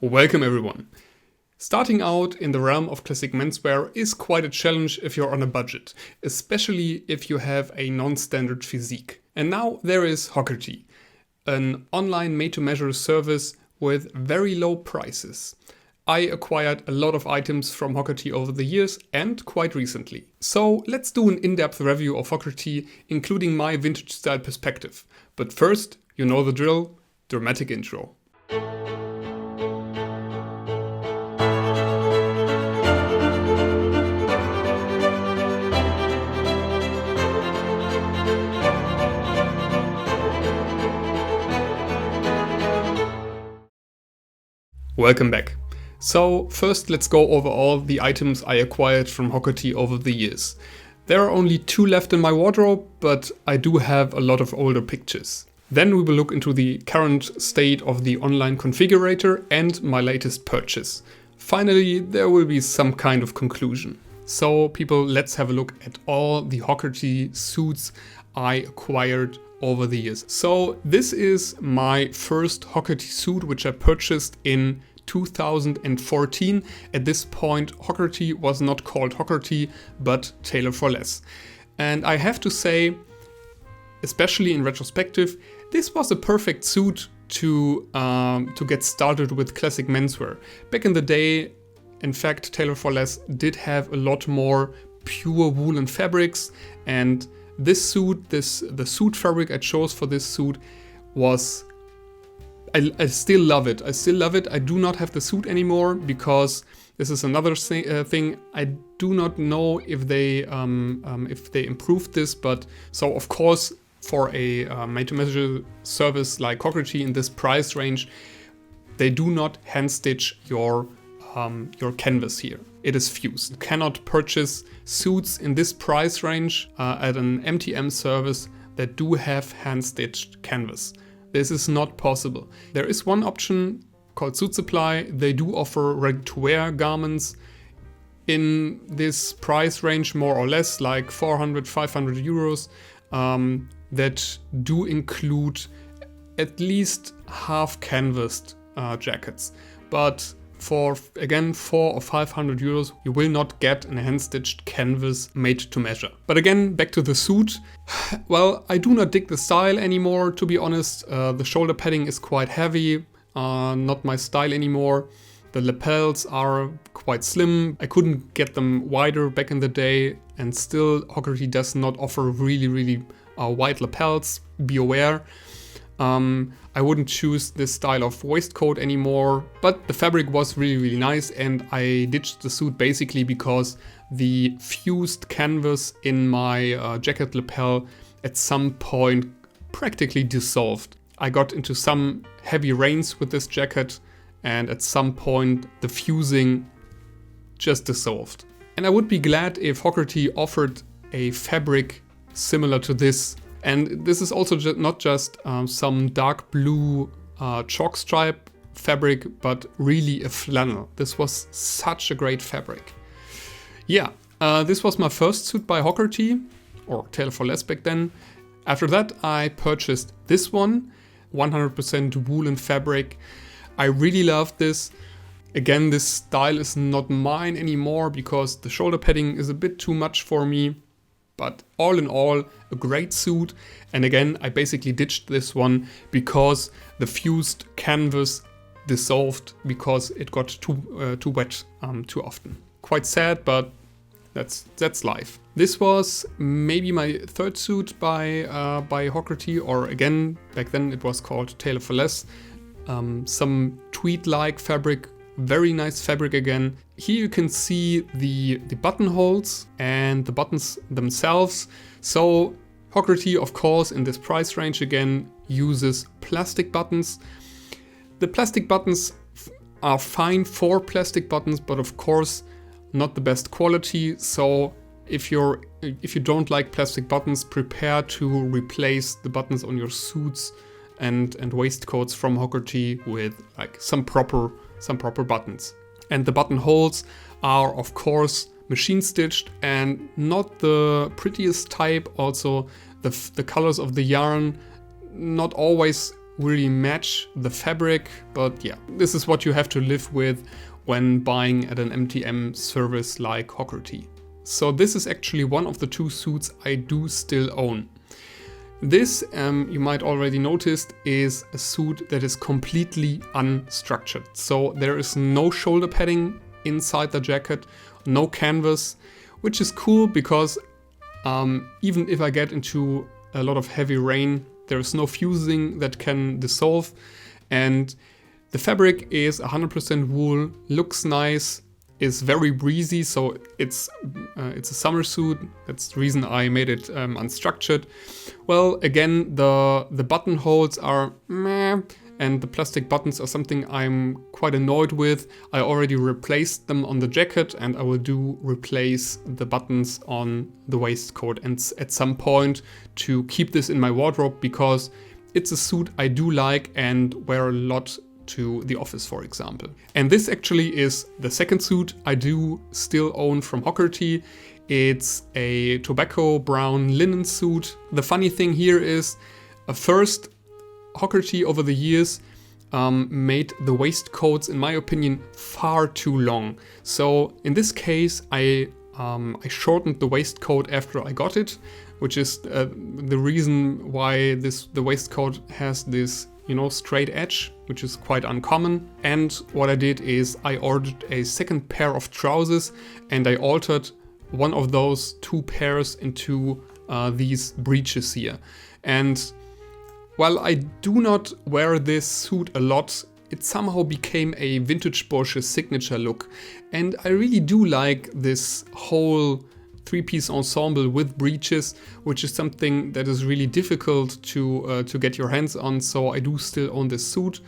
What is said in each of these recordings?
Welcome everyone. Starting out in the realm of classic menswear is quite a challenge if you're on a budget, especially if you have a non-standard physique. And now there is Hockerty, an online made-to-measure service with very low prices. I acquired a lot of items from Hockerty over the years and quite recently. So let's do an in-depth review of Hockerty, including my vintage style perspective. But first, you know the drill, dramatic intro. Welcome back. So first let's go over all the items I acquired from Hockerty over the years. There are only 2 left in my wardrobe, but I do have a lot of older pictures. Then we will look into the current state of the online configurator and my latest purchase. Finally, there will be some kind of conclusion. So people, let's have a look at all the Hockerty suits I acquired over the years. So this is my first Hockerty suit, which I purchased in 2014. At this point, Hockerty was not called Hockerty, but Tailor for Less. And I have to say, especially in retrospective, this was a perfect suit to get started with classic menswear. Back in the day, in fact, Tailor for Less did have a lot more pure woolen fabrics, and this suit, the suit fabric I chose for this suit was, I still love it. I still love it. I do not have the suit anymore because this is another thing. I do not know if they improved this, but so of course for a made-to-measure service like Hockerty in this price range, they do not hand stitch your canvas here. It is fused. You cannot purchase suits in this price range at an MTM service that do have hand-stitched canvas. This is not possible. There is one option called Suit Supply. They do offer ready-to-wear garments in this price range, more or less, like 400, 500 euros, that do include at least half canvassed jackets. But for, again, 400 or 500 euros, you will not get a hand-stitched canvas made to measure. But again, back to the suit. Well, I do not dig the style anymore, to be honest. The shoulder padding is quite heavy, not my style anymore. The lapels are quite slim. I couldn't get them wider back in the day, and still Hockerty does not offer really wide lapels. Be aware. I wouldn't choose this style of waistcoat anymore, but the fabric was really nice, and I ditched the suit basically because the fused canvas in my jacket lapel at some point practically dissolved. I got into some heavy rains with this jacket, and at some point the fusing just dissolved. And I would be glad if Hockerty offered a fabric similar to this. And this is also not just some dark blue chalk stripe fabric, but really a flannel. This was such a great fabric. Yeah, this was my first suit by Hockerty, or Tailor for Less back then. After that, I purchased this one, 100% woolen fabric. I really loved this. Again, this style is not mine anymore because the shoulder padding is a bit too much for me. But all in all, a great suit. And again, I basically ditched this one because the fused canvas dissolved because it got too wet too often. Quite sad, but that's life. This was maybe my third suit by Hockerty, or again, back then it was called Tailor for Less. Some tweed-like fabric. Very nice fabric again. Here you can see the buttonholes and the buttons themselves. So Hockerty, of course, in this price range again, uses plastic buttons. The plastic buttons are fine for plastic buttons, but of course not the best quality. So if you don't like plastic buttons, prepare to replace the buttons on your suits and waistcoats from Hockerty with like some proper buttons. And the buttonholes are of course machine stitched and not the prettiest type. Also the colors of the yarn not always really match the fabric, but yeah, this is what you have to live with when buying at an MTM service like Hockerty. So this is actually one of the 2 suits I do still own. This, you might already noticed, is a suit that is completely unstructured. So there is no shoulder padding inside the jacket, no canvas, which is cool because even if I get into a lot of heavy rain, there is no fusing that can dissolve, and the fabric is 100% wool, looks nice, is very breezy, so it's a summer suit. That's the reason I made it unstructured. Well, again, the buttonholes are meh, and the plastic buttons are something I'm quite annoyed with. I already replaced them on the jacket, and I will replace the buttons on the waistcoat and at some point to keep this in my wardrobe, because it's a suit I do like and wear a lot to the office, for example. And this actually is the second suit I do still own from Hockerty. It's a tobacco brown linen suit. The funny thing here is, first, Hockerty over the years made the waistcoats, in my opinion, far too long. So in this case, I shortened the waistcoat after I got it, which is the reason why the waistcoat has this, you know, straight edge, which is quite uncommon. And what I did is I ordered a second pair of trousers, and I altered one of those 2 pairs into these breeches here. And while I do not wear this suit a lot, it somehow became a vintage Porsche signature look. And I really do like this whole 3-piece ensemble with breeches, which is something that is really difficult to get your hands on. So I do still own this suit.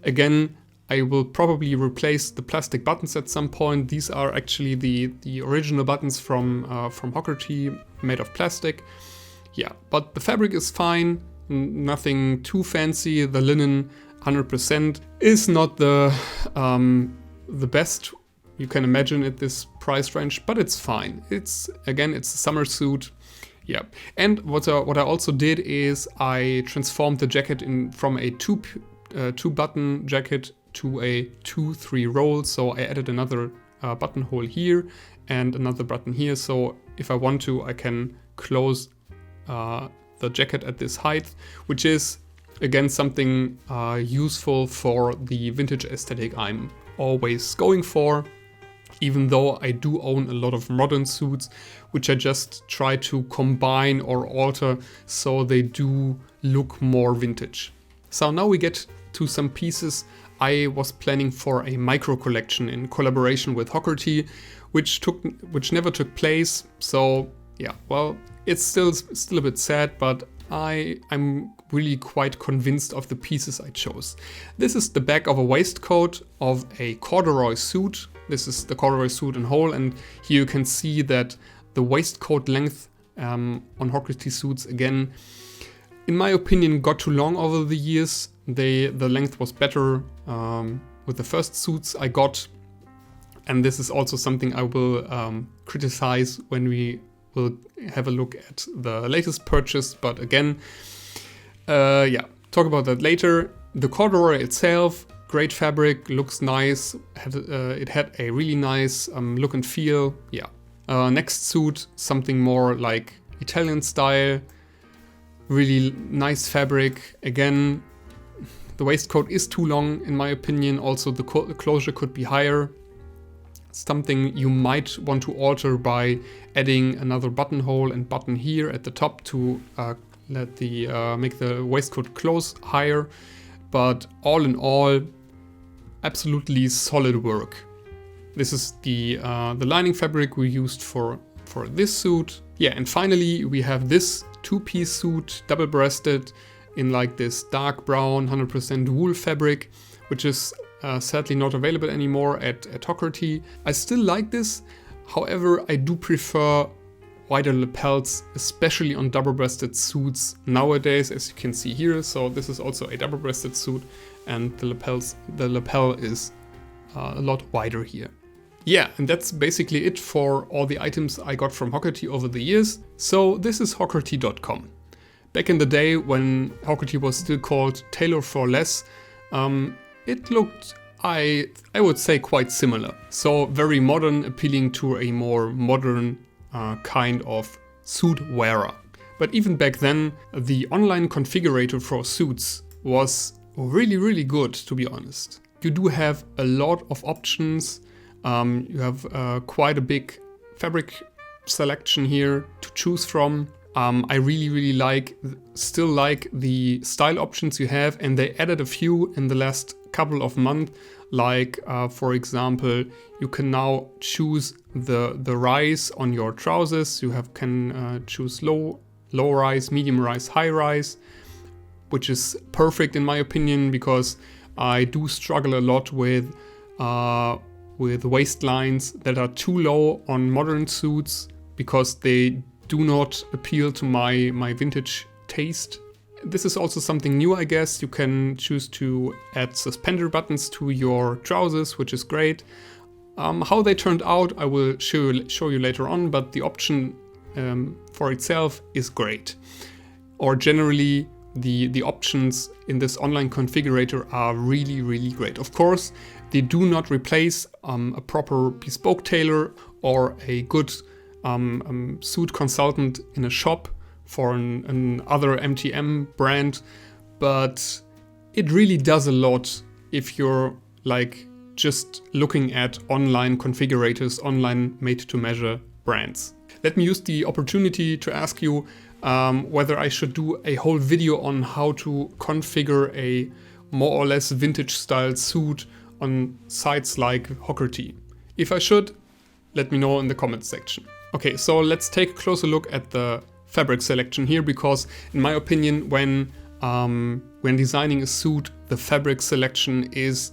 Again, I will probably replace the plastic buttons at some point. These are actually the original buttons from Hockerty, made of plastic. Yeah, but the fabric is fine, nothing too fancy. The linen 100% is not the best you can imagine at this price range, but it's fine. It's a summer suit. Yeah, and what I also did is I transformed the jacket from a two button jacket to a 2-3 roll. So I added another buttonhole here and another button here. So if I want to, I can close the jacket at this height, which is again something useful for the vintage aesthetic I'm always going for. Even though I do own a lot of modern suits, which I just try to combine or alter so they do look more vintage. So now we get to some pieces I was planning for a micro collection in collaboration with Hockerty, which never took place. So yeah, well, it's still a bit sad, but I'm really quite convinced of the pieces I chose. This is the back of a waistcoat of a corduroy suit. This is the corduroy suit in whole, and here you can see that the waistcoat length on Hockerty suits, again, in my opinion, got too long over the years. The length was better with the first suits I got, and this is also something I will criticize when we will have a look at the latest purchase. But again, yeah, talk about that later. The corduroy itself, great fabric, looks nice. It had a really nice look and feel. Yeah. Next suit, something more like Italian style. Really nice fabric. Again, the waistcoat is too long in my opinion. Also, the closure could be higher. Something you might want to alter by adding another buttonhole and button here at the top to make the waistcoat close higher. But all in all, absolutely solid work. This is the lining fabric we used for this suit. Yeah, and finally we have this 2-piece suit, double-breasted, in like this dark brown 100% wool fabric, which is sadly not available anymore at Hockerty. I still like this, however I do prefer wider lapels, especially on double-breasted suits nowadays, as you can see here. So this is also a double-breasted suit, and the lapel is a lot wider here. Yeah, and that's basically it for all the items I got from Hockerty over the years. So this is hockerty.com. Back in the day when Hockerty was still called Tailor for Less, it looked, I would say, quite similar. So very modern, appealing to a more modern kind of suit wearer. But even back then, the online configurator for suits was really, really good, to be honest. You do have a lot of options. You have quite a big fabric selection here to choose from. I really still like the style options you have, and they added a few in the last couple of months. Like, for example, you can now choose the rise on your trousers. You can choose low rise, medium rise, high rise, which is perfect in my opinion, because I do struggle a lot with waistlines that are too low on modern suits, because they do not appeal to my vintage taste. This is also something new, I guess. You can choose to add suspender buttons to your trousers, which is great. How they turned out, I will show you later on, but the option for itself is great. Or generally, the options in this online configurator are really great. Of course, they do not replace a proper bespoke tailor or a good suit consultant in a shop for an other MTM brand, but it really does a lot if you're like just looking at online configurators, online made-to-measure brands. Let me use the opportunity to ask you whether I should do a whole video on how to configure a more or less vintage style suit on sites like Hockerty. If I should, let me know in the comments section. Okay, so let's take a closer look at the fabric selection here, because in my opinion, when designing a suit, the fabric selection is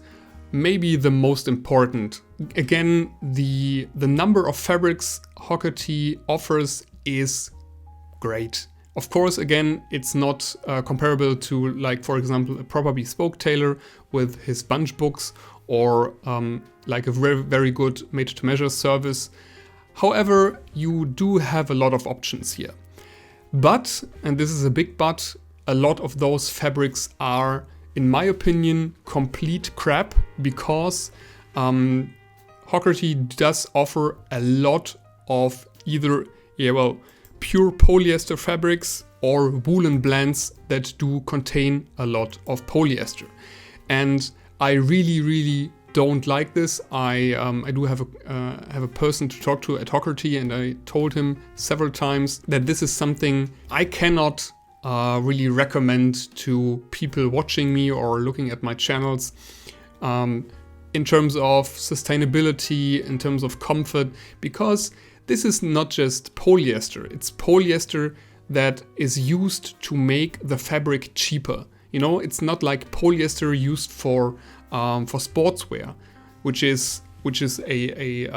maybe the most important. Again, the number of fabrics Hockerty offers is great. Of course, again, it's not comparable to, like, for example, a proper bespoke tailor with his bunch books, or like a very good made-to-measure service. However, you do have a lot of options here. But, and this is a big but, a lot of those fabrics are, in my opinion, complete crap, because Hockerty does offer a lot of either, pure polyester fabrics or woolen blends that do contain a lot of polyester. And I really don't like this. I do have a person to talk to at Hockerty, and I told him several times that this is something I cannot really recommend to people watching me or looking at my channels. In terms of sustainability, in terms of comfort, because this is not just polyester. It's polyester that is used to make the fabric cheaper. You know, it's not like polyester used for sportswear, which is a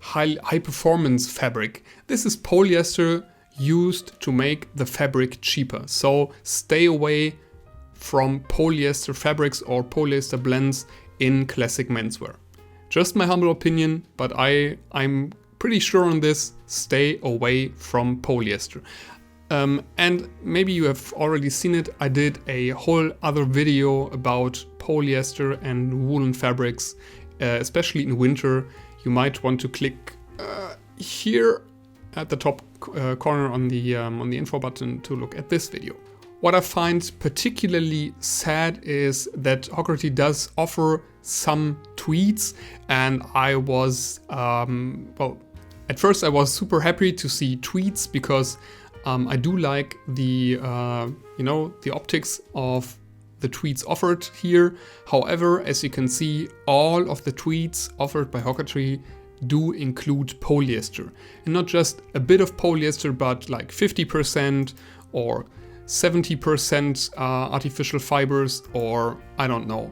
high performance fabric. This is polyester used to make the fabric cheaper. So stay away from polyester fabrics or polyester blends in classic menswear. Just my humble opinion, but I'm pretty sure on this. Stay away from polyester. And maybe you have already seen it. I did a whole other video about polyester and woolen fabrics, especially in winter. You might want to click here at the top corner on the info button to look at this video. What I find particularly sad is that Hockerty does offer some tweeds, and I was, at first I was super happy to see tweeds, because I do like the, the optics of the tweeds offered here. However, as you can see, all of the tweeds offered by Hockerty do include polyester, and not just a bit of polyester, but like 50% or 70% artificial fibers, or I don't know.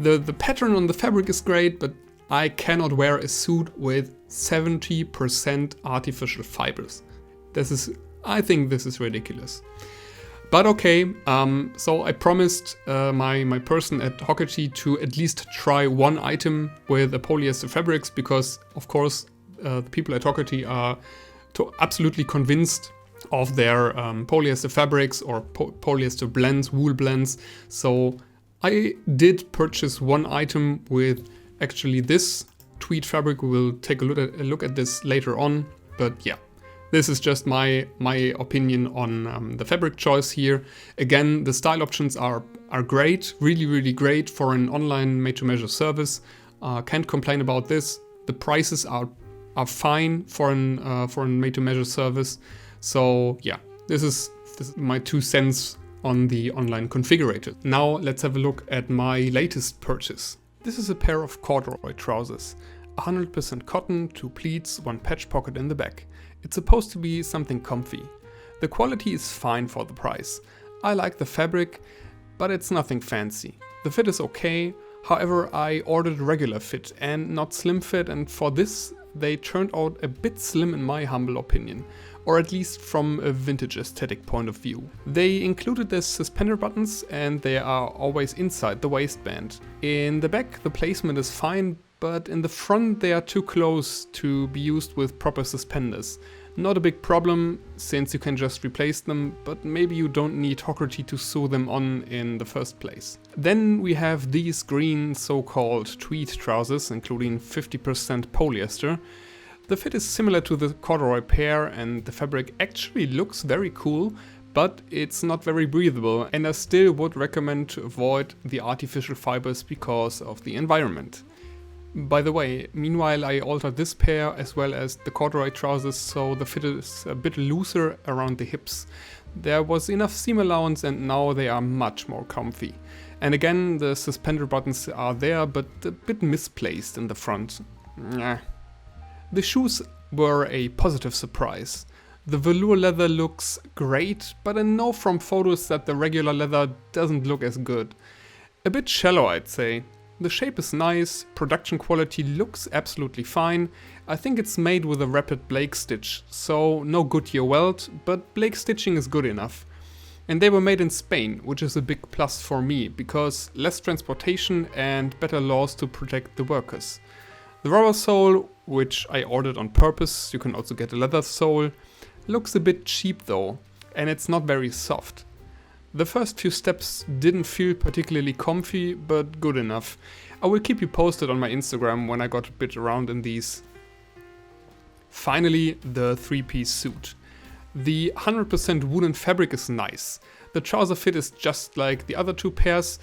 The pattern on the fabric is great, but I cannot wear a suit with 70% artificial fibers. I think this is ridiculous. But okay, so I promised my person at Hockerty to at least try one item with the polyester fabrics, because of course the people at Hockerty are absolutely convinced of their polyester fabrics or polyester blends, wool blends. So I did purchase one item with actually this tweed fabric. We will take a look at this later on, but yeah. This is just my opinion on the fabric choice here. Again, the style options are great, really great for an online made-to-measure service. Can't complain about this. The prices are fine for an made-to-measure service. So yeah, this is my 2 cents on the online configurator. Now let's have a look at my latest purchase. This is a pair of corduroy trousers, 100% cotton, 2 pleats, 1 patch pocket in the back. It's supposed to be something comfy. The quality is fine for the price. I like the fabric, but it's nothing fancy. The fit is okay, however I ordered regular fit and not slim fit, and for this they turned out a bit slim in my humble opinion, or at least from a vintage aesthetic point of view. They included the suspender buttons and they are always inside the waistband. In the back the placement is fine, but in the front they are too close to be used with proper suspenders. Not a big problem, since you can just replace them, but maybe you don't need Hockerty to sew them on in the first place. Then we have these green so-called tweed trousers, including 50% polyester. The fit is similar to the corduroy pair and the fabric actually looks very cool, but it's not very breathable, and I still would recommend to avoid the artificial fibers because of the environment. By the way, meanwhile I altered this pair as well as the corduroy trousers, so the fit is a bit looser around the hips. There was enough seam allowance and now they are much more comfy. And again, the suspender buttons are there, but a bit misplaced in the front. The shoes were a positive surprise. The velour leather looks great, but I know from photos that the regular leather doesn't look as good. A bit shallow, I'd say. The shape is nice, production quality looks absolutely fine. I think it's made with a rapid Blake stitch, so no Goodyear welt, but Blake stitching is good enough. And they were made in Spain, which is a big plus for me, because less transportation and better laws to protect the workers. The rubber sole, which I ordered on purpose, you can also get a leather sole, looks a bit cheap though, and it's not very soft. The first few steps didn't feel particularly comfy, but good enough. I will keep you posted on my Instagram when I got a bit around in these. Finally, the 3-piece suit. The 100% woolen fabric is nice. The trouser fit is just like the other 2 pairs.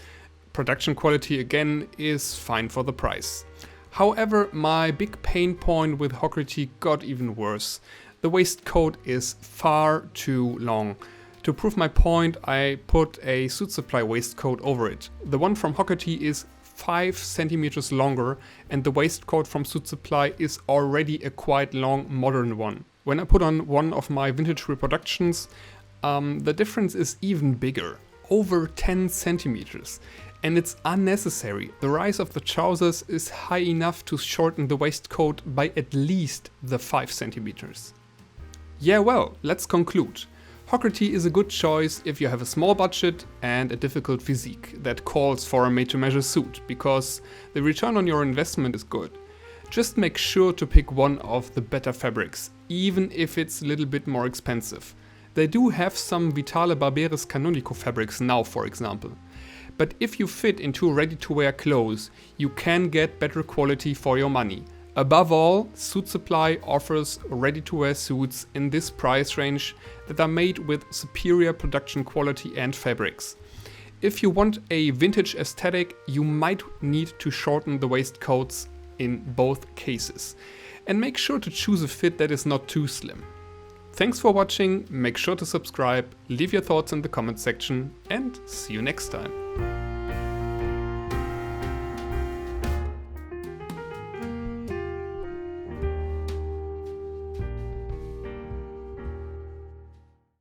Production quality again is fine for the price. However, my big pain point with Hockerty got even worse. The waistcoat is far too long. To prove my point, I put a Suit Supply waistcoat over it. The one from Hockerty is 5 centimeters longer and the waistcoat from Suit Supply is already a quite long modern one. When I put on one of my vintage reproductions, the difference is even bigger, over 10 centimeters. And it's unnecessary. The rise of the trousers is high enough to shorten the waistcoat by at least the 5 centimeters. Yeah, well, let's conclude. Hockerty is a good choice if you have a small budget and a difficult physique that calls for a made-to-measure suit, because the return on your investment is good. Just make sure to pick one of the better fabrics, even if it's a little bit more expensive. They do have some Vitale Barberis Canonico fabrics now, for example. But if you fit into ready-to-wear clothes, you can get better quality for your money. Above all, Suit Supply offers ready-to-wear suits in this price range that are made with superior production quality and fabrics. If you want a vintage aesthetic, you might need to shorten the waistcoats in both cases. And make sure to choose a fit that is not too slim. Thanks for watching, make sure to subscribe, leave your thoughts in the comment section, and see you next time.